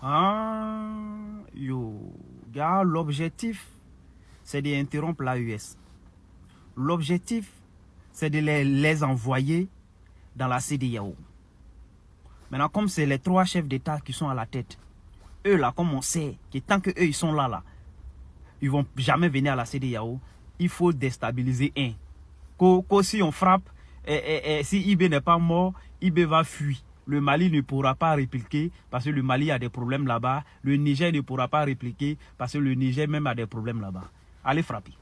Ah, yo, gars, l'objectif, c'est d'interrompre l'AES. L'objectif, c'est de les envoyer dans la CEDEAO. Maintenant, comme c'est les 3 chefs d'État qui sont à la tête, eux là, comme on sait que tant qu'eux ils sont là, ils vont jamais venir à la CEDEAO, il faut déstabiliser un. Si on frappe, si IB n'est pas mort, IB va fuir. Le Mali ne pourra pas répliquer parce que le Mali a des problèmes là-bas. Le Niger ne pourra pas répliquer parce que le Niger même a des problèmes là-bas. Allez frapper.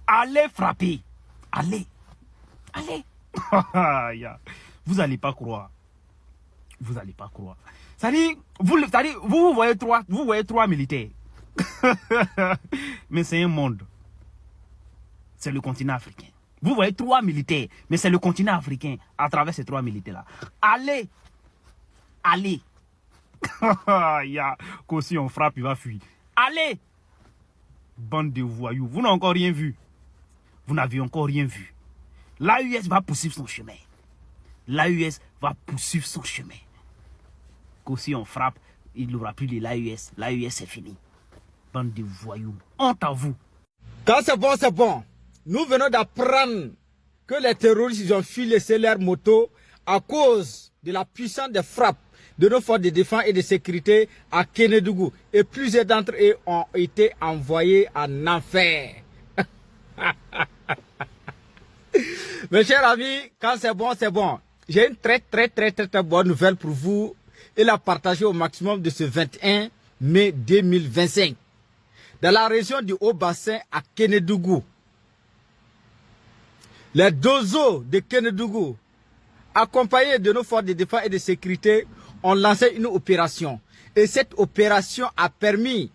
Allez frapper. Allez. Allez. Vous n'allez pas croire. Vous n'allez pas croire. C'est-à-dire, vous voyez 3 militaires. Mais c'est un monde. C'est le continent africain. Vous voyez 3 militaires, mais c'est le continent africain à travers ces 3 militaires-là. Allez. Allez. Si on frappe, il va fuir. Allez. Bande de voyous. Vous n'avez encore rien vu. Vous n'avez encore rien vu. L'AES va poursuivre son chemin. L'AES va poursuivre son chemin. Si on frappe, il n'y aura plus de l'AES. L'AES c'est fini. Bande de voyous. Honte à vous. Quand c'est bon, c'est bon. Nous venons d'apprendre que les terroristes ils ont fui laisser leur moto à cause de la puissance des frappes de nos forces de défense et de sécurité à Kénédougou. Et plusieurs d'entre eux ont été envoyés en enfer. Mes chers amis, quand c'est bon, c'est bon. J'ai une très bonne nouvelle pour vous et la partager au maximum de ce 21 mai 2025. Dans la région du Haut-Bassin à Kénédougou, les dozos de Kénédougou, accompagnés de nos forces de défense et de sécurité, ont lancé une opération. Et cette opération a permis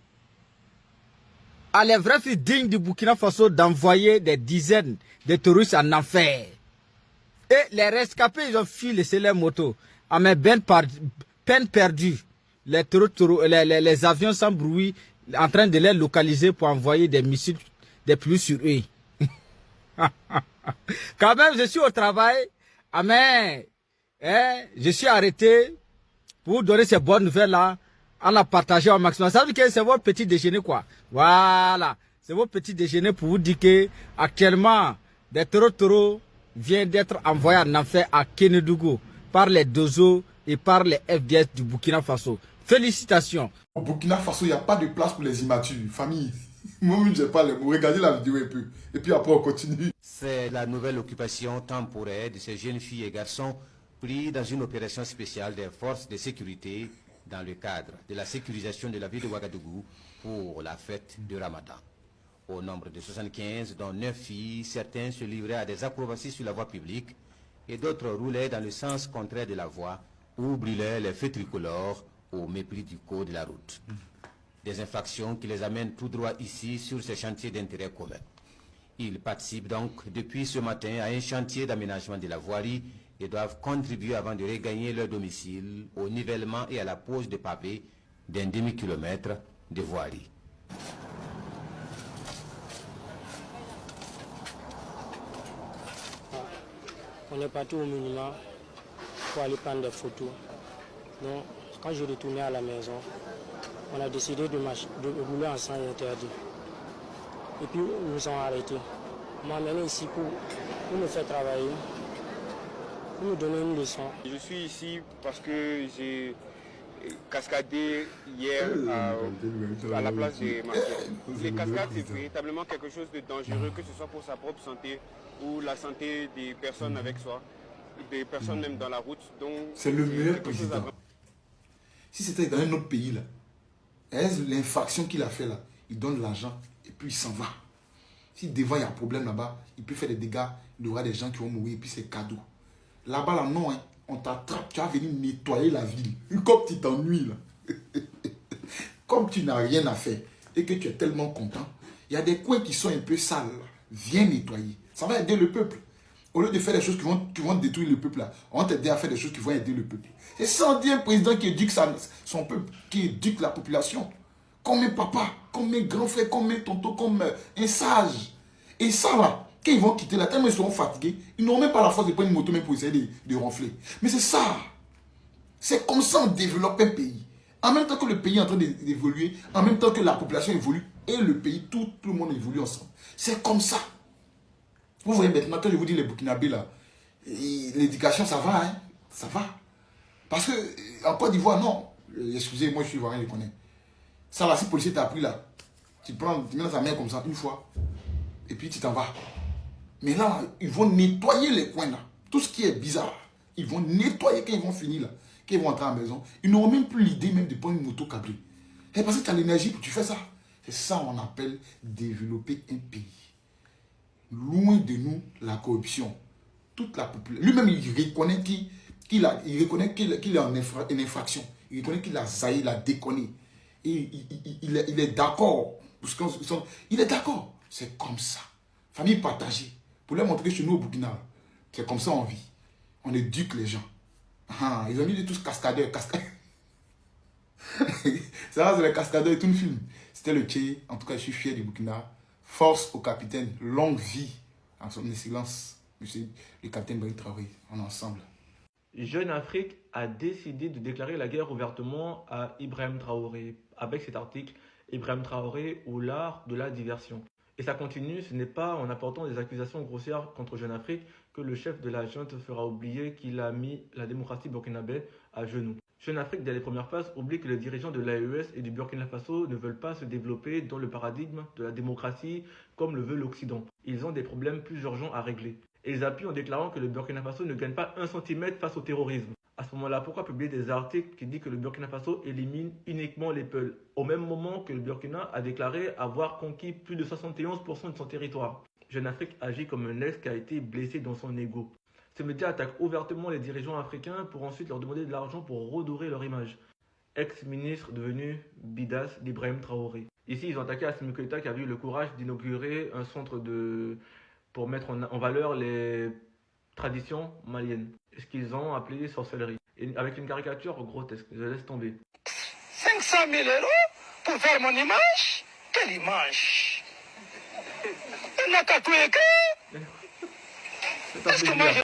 à les vrais fils dignes du Burkina Faso d'envoyer des dizaines de terroristes en enfer. Et les rescapés, ils ont fui laisser leur moto. À mes peine perdue, les avions sans bruit en train de les localiser pour envoyer des missiles des plus sur eux. Quand même, je suis au travail. Amen. Je suis arrêté pour vous donner ces bonnes nouvelles-là en la partager au maximum. Ça veut dire que c'est votre petit déjeuner, quoi. Voilà. C'est votre petit déjeuner pour vous dire que actuellement, des taureaux viennent d'être envoyés en enfer à Kénédougou par les Dozo et par les FDS du Burkina Faso. Félicitations. Au Burkina Faso, il n'y a pas de place pour les immatures. Famille, moi-même, je n'ai pas les mots. Regardez la vidéo un peu. Et puis après, on continue. C'est la nouvelle occupation temporaire de ces jeunes filles et garçons pris dans une opération spéciale des forces de sécurité dans le cadre de la sécurisation de la ville de Ouagadougou pour la fête de Ramadan. Au nombre de 75, dont 9 filles, certains se livraient à des acrobaties sur la voie publique et d'autres roulaient dans le sens contraire de la voie ou brûlaient les feux tricolores au mépris du code de la route. Des infractions qui les amènent tout droit ici sur ces chantiers d'intérêt commun. Ils participent donc depuis ce matin à un chantier d'aménagement de la voirie et doivent contribuer avant de regagner leur domicile au nivellement et à la pose de pavés d'un demi-kilomètre de voirie. On est parti au monument pour aller prendre des photos. Donc, quand je retournais à la maison, on a décidé de rouler en sens interdit. Et puis, ils nous ont arrêtés. On m'a amené ici pour me faire travailler, pour me donner une leçon. Je suis ici parce que j'ai cascadé hier à la place des martyrs. Les cascades, c'est véritablement quelque chose de dangereux, que ce soit pour sa propre santé ou la santé des personnes avec soi, des personnes même dans la route. C'est le meilleur président. Si c'était dans un autre pays, là, l'infraction qu'il a fait là, il donne l'argent et puis il s'en va. Si devant il y a un problème là-bas, il peut faire des dégâts, il y aura des gens qui vont mourir et puis c'est cadeau. Là-bas, là, non, hein, on t'attrape, tu vas venir nettoyer la ville. Comme tu t'ennuies là. Comme tu n'as rien à faire et que tu es tellement content, il y a des coins qui sont un peu sales. Là. Viens nettoyer. Ça va aider le peuple. Au lieu de faire des choses qui vont détruire le peuple, là, on va t'aider à faire des choses qui vont aider le peuple. C'est sans dire un président qui éduque son peuple, qui éduque la population. Comme un papa, comme un grand frère, comme un tonton, comme un sage. Et ça là, quand ils vont quitter là, tellement ils seront fatigués, ils n'auront même pas la force de prendre une moto même pour essayer de ronfler. Mais c'est ça. C'est comme ça qu'on développe un pays. En même temps que le pays est en train d'évoluer, en même temps que la population évolue, et le pays, tout le monde évolue ensemble. C'est comme ça. Vous voyez maintenant, quand je vous dis les Burkinabés là, l'éducation ça va, hein, ça va. Parce que en Côte d'Ivoire, non, excusez, moi je suis ivoirien, je connais. Ça là, si le policier t'a pris là, tu mets dans ta main comme ça une fois, et puis tu t'en vas. Mais là, ils vont nettoyer les coins là. Tout ce qui est bizarre, ils vont nettoyer quand ils vont finir là. Quand ils vont entrer à la maison, ils n'auront même plus l'idée même de prendre une moto câblée. Et parce que tu as l'énergie pour tu fais ça. C'est ça qu'on appelle développer un pays. Loin de nous, la corruption. Toute la population. Lui-même, il reconnaît qu'il est en infraction. Il reconnaît qu'il a zaï, il a déconné. Et il est d'accord. Il est d'accord. C'est comme ça. Famille partagée. Pour leur montrer que chez nous au Burkina, c'est comme ça on vit. On éduque les gens. Ah, ils ont mis tous cascadeurs. Ça, c'est les cascadeurs et tout le film. C'était le Tché. En tout cas, je suis fier du Burkina. Force au capitaine. Longue vie. En son excellence, monsieur le capitaine Ibrahim Traoré. On est ensemble. Jeune Afrique a décidé de déclarer la guerre ouvertement à Ibrahim Traoré. Avec cet article, Ibrahim Traoré ou l'art de la diversion. Et ça continue, ce n'est pas en apportant des accusations grossières contre Jeune Afrique que le chef de la junte fera oublier qu'il a mis la démocratie burkinabé à genoux. Jeune Afrique, dès les premières phases, oublie que les dirigeants de l'AES et du Burkina Faso ne veulent pas se développer dans le paradigme de la démocratie comme le veut l'Occident. Ils ont des problèmes plus urgents à régler. Et ils appuient en déclarant que le Burkina Faso ne gagne pas 1 centimètre face au terrorisme. À ce moment-là, pourquoi publier des articles qui disent que le Burkina Faso élimine uniquement les Peuls, au même moment que le Burkina a déclaré avoir conquis plus de 71% de son territoire? Jeune Afrique agit comme un ex qui a été blessé dans son ego. Ces médias attaquent ouvertement les dirigeants africains pour ensuite leur demander de l'argent pour redorer leur image. Ex-ministre devenu bidas d'Ibrahim Traoré. Ici, ils ont attaqué Assimi Goïta qui a eu le courage d'inaugurer un centre pour mettre en valeur les traditions maliennes. Ce qu'ils ont appelé sorcellerie. Et avec une caricature grotesque. Je laisse tomber. 500 000 € pour faire mon image? Quelle image? Il n'a qu'à tout écrire.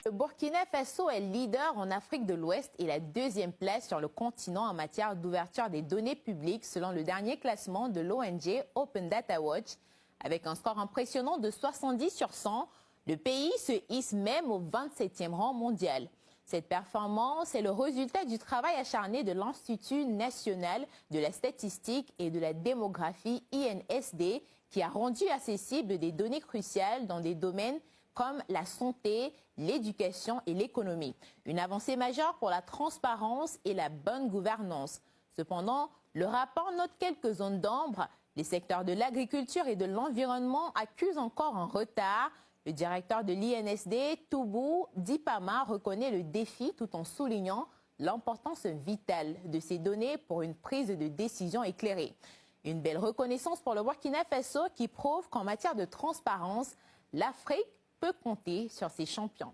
Le Burkina Faso est leader en Afrique de l'Ouest et la deuxième place sur le continent en matière d'ouverture des données publiques selon le dernier classement de l'ONG Open Data Watch. Avec un score impressionnant de 70 sur 100, le pays se hisse même au 27e rang mondial. Cette performance est le résultat du travail acharné de l'Institut national de la statistique et de la démographie INSD qui a rendu accessibles des données cruciales dans des domaines comme la santé, l'éducation et l'économie. Une avancée majeure pour la transparence et la bonne gouvernance. Cependant, le rapport note quelques zones d'ombre. Les secteurs de l'agriculture et de l'environnement accusent encore un retard. Le directeur de l'INSD, Toubou Dipama, reconnaît le défi tout en soulignant l'importance vitale de ces données pour une prise de décision éclairée. Une belle reconnaissance pour le Burkina Faso qui prouve qu'en matière de transparence, l'Afrique peut compter sur ses champions.